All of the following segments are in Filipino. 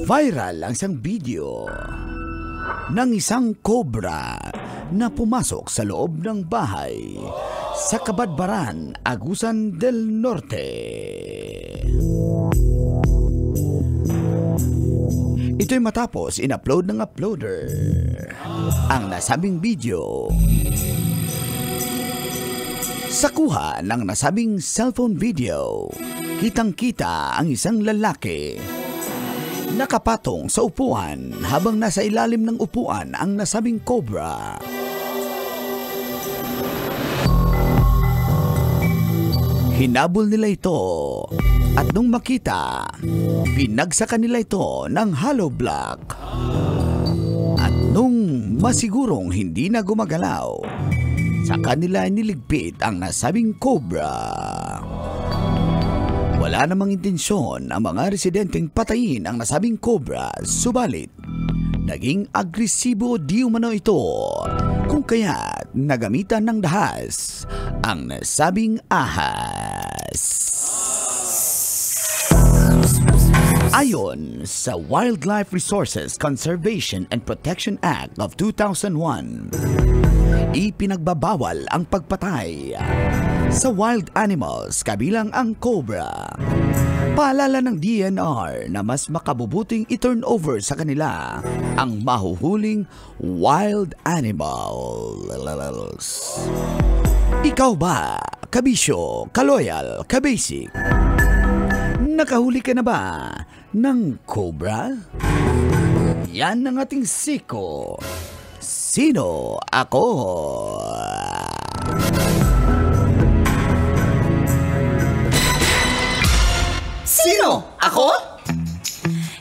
Viral ang isang video ng isang cobra na pumasok sa loob ng bahay sa Kabadbaran, Agusan del Norte. Ito'y matapos in-upload ng uploader ang nasabing video. Sa kuha ng nasabing cellphone video, kitang-kita ang isang lalaki nakapatong sa upuan habang nasa ilalim ng upuan ang nasabing cobra. Hinabol nila ito at nung makita, pinagsakan nila ito ng hollow block. At nung masigurong hindi na gumagalaw, sa kanila niligpit ang nasabing cobra. Wala namang intensyon ang mga residenteng patayin ang nasabing cobra, subalit naging agresibo di umano ito, kung kaya nagamitan ng dahas ang nasabing ahas. Ayon sa Wildlife Resources Conservation and Protection Act of 2001, ipinagbabawal ang pagpatay sa wild animals kabilang ang cobra. Paalala ng DNR na mas makabubuting i-turn over sa kanila ang mahuhuling wild animals. Ikaw ba, kabisyo, kaloyal, kabasic? Nakahuli ka na ba ng cobra? Yan ang ating siko. Sino ako? Sino ako?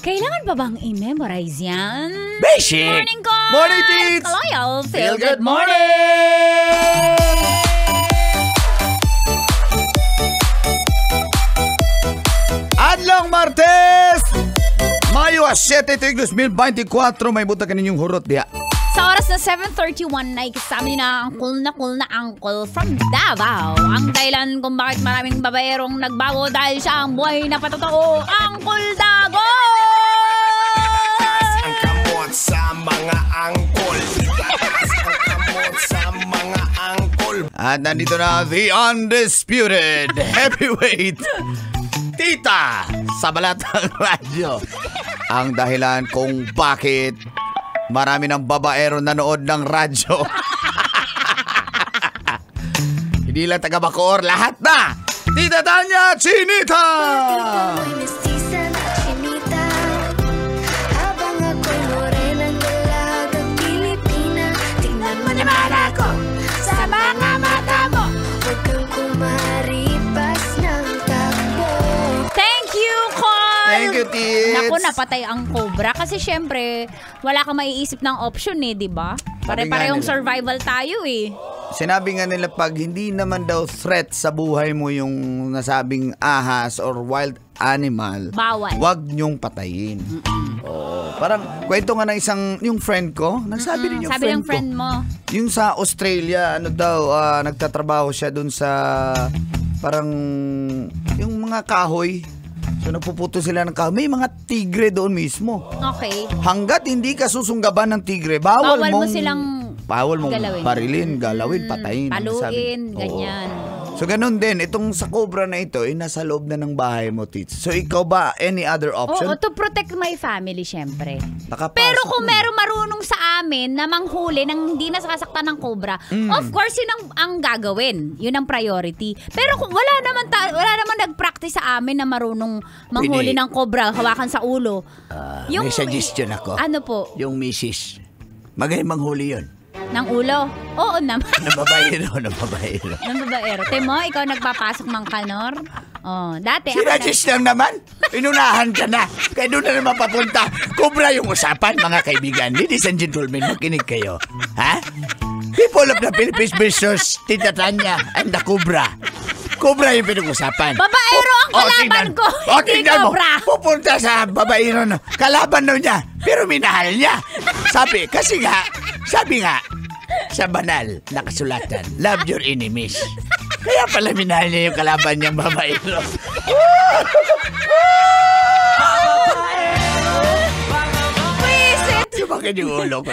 Kailangan pa bang i-memorize yan? Basic! Morning ko! Morning, Tits! Kaloyal! Feel good morning! Adlong Martes! Mayo 7, 2024, may buta kaninyong hurot diya. Sa oras na 7:31 na ikasama niyo na ang cool na uncle from Davao. Ang dahilan kung bakit maraming babaerong nagbago dahil siya ang buhay na patotoo, Uncle Dago! Ang kamot sa mga angkol. Ang kamot sa mga angkol. At nandito na the undisputed heavyweight Tita sa Balatang Radyo. Ang dahilan kung bakit marami ng babaero nanood ng radyo. Hindi lang taga Bacoor, lahat na! Tita Tanya Chinita! Habang ako'y morenang dalagang Pilipina, tingnan mo naman ako sa mga mata mo. Huwag kang kumaripas ng takbo. Thank you, Carl! Thank you, Tits! Naku, napatay ang cobra kasi syempre, wala kang maiisip ng option eh, di ba? Pare-parehong survival tayo eh. Sinabi nga nila pag hindi naman daw threat sa buhay mo yung nasabing ahas or wild animal, Bawal. wag nyong patayin. Oo. Parang kwento nga ng isang, yung friend ko, nagsabi din yung Sabi ng friend friend ko. mo. Yung sa Australia, ano daw, nagtatrabaho siya dun sa parang yung mga kahoy. So nagpuputo sila ng kahoy. May mga tigre doon mismo. Okay. Hanggat hindi ka susunggaban ng tigre, bawal Bawal mo mong silang galawin. barilin, galawin, patayin. Paluin, Oo. ganyan. So ganun din, itong sa cobra na ito, nasa loob na ng bahay mo, Tits. So ikaw ba, any other option? Oo, to protect my family, syempre. Nakapasok Pero kung na. meron marunong sa amin na manghuli nang hindi nasasaktan ng cobra, of course, yun ang gagawin. Yun ang priority. Pero kung wala naman nag-practice sa amin na marunong manghuli Pwede. ng cobra, hawakan sa ulo. May suggestion ako. Ano po? Yung misis. Magaling manghuli yun. Ng ulo? Oo naman. Nababaero. Ng babaero. Temo, ikaw nagpapasok ng kanor? Oh, dati. Si Regis lang naman. Inunahan ka na. Kaya doon na naman papunta. Cobra yung usapan, mga kaibigan. Ladies and gentlemen, makinig kayo. Ha? People of the Philippines versus Tita Tanya and the Cobra. Cobra yung pinag-usapan. Babaero ang kalaban ko, hindi tingnan mo. cobra. Pupunta sa babaero. Kalaban daw niya, pero minahal niya. Sabi nga, sa banal, nakasulatan, love your enemies. Kaya pala minahal niya yung kalaban niyang babaero. sumakit yung ulo ko.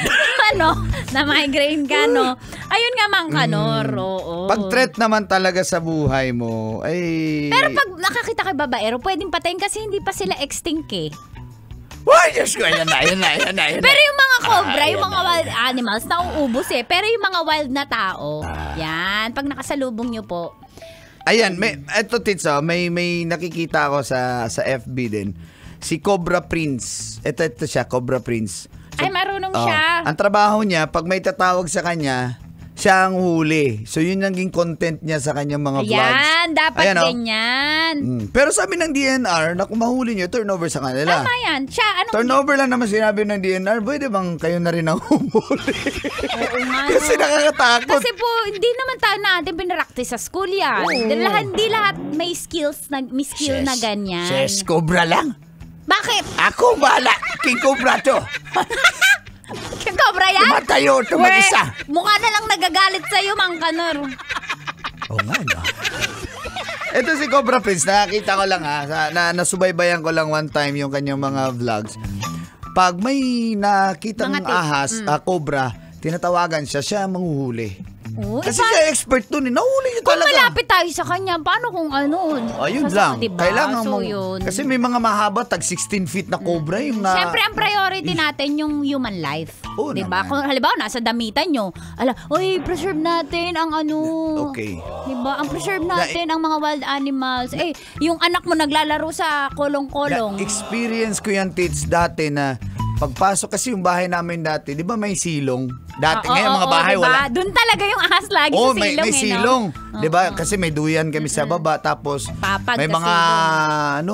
Na-migraine ka, no? Ayun nga, Mang Kanor, oo. Pag threat naman talaga sa buhay mo, ay... Pero pag nakakita kay babaero, pwedeng patayin kasi hindi pa sila extinct eh. Uy, Diyos ko, ayan na. Pero yung mga cobra, yung mga wild animals, nauubos eh. Pero yung mga wild na tao, yan, pag nakasalubong nyo po. Ayan, eto Titsa, may nakikita ako sa FB din. Si Cobra Prince. Ito siya, Cobra Prince. Ay, marunong siya. Ang trabaho niya, pag may tatawag sa kanya, siya ang huli. So, yun naging content niya sa kanyang mga vlogs. Ayan, dapat Ayan, ganyan. Pero sabi ng DNR, na kung mahuli niyo, turnover sa kanila. Tama yan. Siya, Turnover lang naman sinabi ng DNR, pwede bang kayo na rin ang humuli? Oo nga. Kasi nakakatakot. Kasi po, hindi naman tayo natin pinaraktis sa school yan. Hindi lahat may skills na, na ganyan. Ses, Cobra lang. Bakit? Ako bala. King Cobra to. King Cobra yan? Tumatayo, tumag-isa. Mukha na lang nagagalit sa'yo, Mang Kanor. Oo nga, no? Ito si Cobra Prince, nakakita ko lang nasubaybayan ko lang one time yung kanyang mga vlogs. Pag may nakitang ahas, cobra, tinatawagan siya manghuhuli. Kasi siya expert dun, nahuli niya talaga. Kung malapit tayo sa kanya, paano kung Ayun lang. Diba? Kailangan so, mo. yun. Kasi may mga mahaba, tag 16 feet na cobra. Yung Siyempre, ang priority natin yung human life. Oo diba? naman. Kung halimbawa, nasa damitan nyo, preserve natin ang Okay. Diba? Ang preserve natin ang mga wild animals. Yung anak mo naglalaro sa kolong-kolong. Experience ko yan, Tits, dati na pagpasok kasi yung bahay namin dati, di ba may silong? Dati, ngayon mga bahay diba? wala. Doon talaga yung ahas lagi sa silong. May silong. Di ba? Kasi may duyan kami sa baba. Tapos, Papag may sa mga,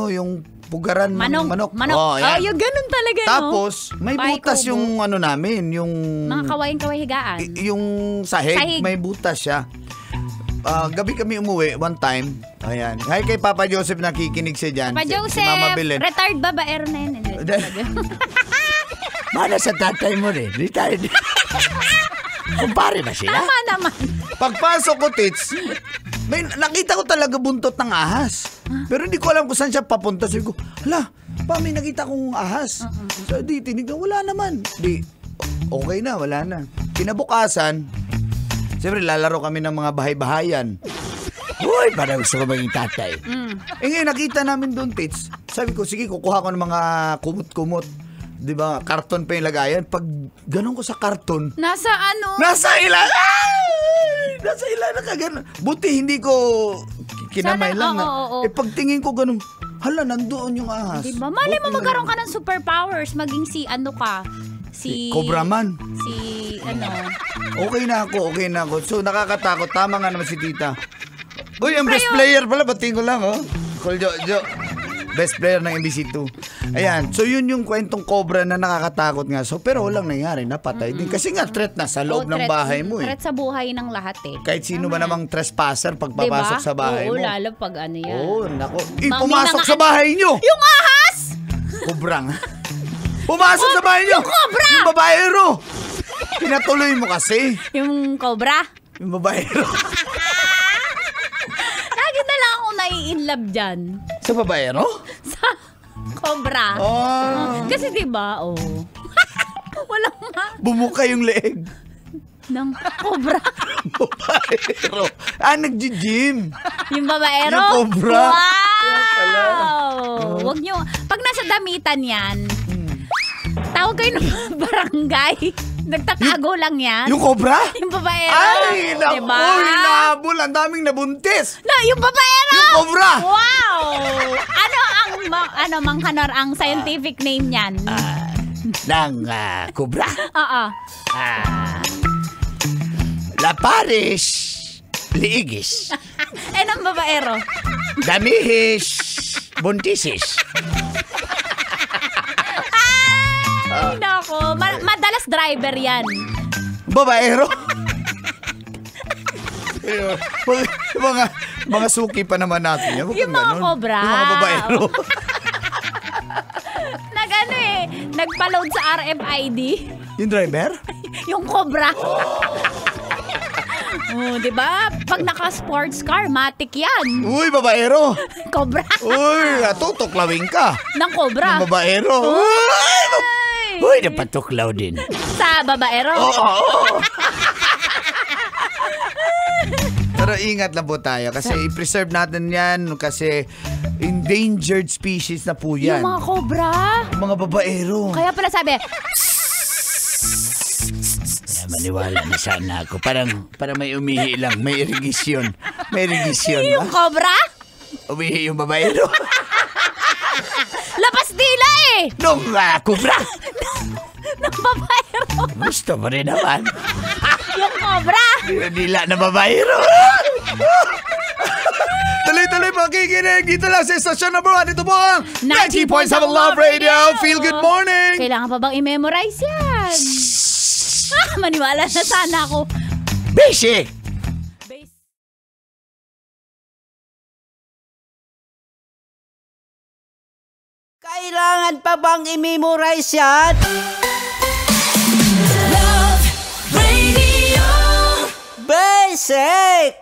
yung pugaran ng manok. Yan. Yung ganun talaga, Tapos, may butas yung namin, yung... mga kawain-kaway higaan. Yung sahig, may butas siya. Gabi kami umuwi, one time. Ayan. Hi kay Papa Joseph, nakikinig siya dyan. Papa Joseph, si Mama Belen. retired babaero na yun. Mana sa tatay mo rin, retired. Kumpare ba sila? Tama naman. Pagpasok ko, Tits, nakita ko talaga buntot ng ahas. Pero hindi ko alam kung saan siya papunta. Sabi ko, may nakita kong ahas. So, tinignan, wala naman. Okay na, wala na. Kinabukasan, siyempre, lalaro kami ng mga bahay-bahayan. Uy, parang gusto ko maging tatay. Ngayon, nakita namin doon, Tits. Sabi ko, sige, kukuha ko ng mga kumot-kumot. Di ba? Karton pa yung lagayan. Pag ganun ko sa karton. Nasa ilan? Nasa ilan na kagano. Buti hindi ko kinamay lang. Pagtingin ko ganun, nandoon yung ahas. Diba? Malay mo magkaroon ka ng superpowers. Maging si Cobra Man. Okay na ako. So, nakakatakot. Tama nga naman si tita. Uy, ang best player pala. Batiin ko lang, Call Jo. Best player ng MBC2. Ayan. So, yun yung kwentong cobra na nakakatakot nga. So, pero walang nangyari. Napatay din. Kasi nga, threat na sa loob ng bahay mo. Threat sa buhay ng lahat Kahit sino ba namang trespasser pag papasok sa bahay mo. Oo, lalo pag yan. Nako. Pumasok sa bahay nyo. Yung ahas! Kobrang. Pumasok sa bahay nyo. Yung cobra! Yung babaero. Pinatuloy mo kasi. Yung cobra? Yung babaero. Lagi na lang ako nai-inlove dyan. Sa babaero? Sa cobra. Kasi diba, walang bumuka yung leeg. ng cobra. Babaero. Nagji-gym. Yung babaero? Yung cobra. Wow! Wag nyo, pag nasa damitan yan, tawag kayo ng barangay. Nagtatago lang yan. Yung cobra? Yung babaero. Ay, naku, diba? hinahabol. Ang daming nabuntis. Yung babaero! Yung cobra! Wow! Mang Kanor, ang scientific name niyan? Ng cobra? Oo. Laparis liigis. Ng babaero? Damihis buntisis. Ay, nako. Madalas driver yan. Babaero? mga suki pa naman natin. Yung mga cobra. Yung mga babaero. Nagpa-load sa RFID. Yung driver? Yung cobra. Diba? Pag naka-sports car, matik yan. Uy, babaero. Cobra. Uy, tutuklawin ka. Ng cobra. Ng babaero. Uy! Uy, napatuklaw din. Sa babaero. Oo. Pero ingat lang po tayo kasi i-preserve natin yan kasi endangered species na po yan. Yung mga cobra. Mga babaero. Kaya pala sabi, Maniwala na sana ako. Parang may umihi lang. May irigisyon. May irigisyon. yung cobra? Umihi yung babaero. Lapas dila eh! Nung kubra. Ng babaero. Gusto mo rin naman. Yung cobra. Nila na babaero. Tuloy-tuloy makikinig dito lang sa Stasyon number 1. Ito po ang 90.7 Love Radio. Feel good morning. Kailangan pa bang i-memorize yan? Maniwala na sana ako. Basic. Kailangan pa bang i-memorize yan? Love Radio. Basic!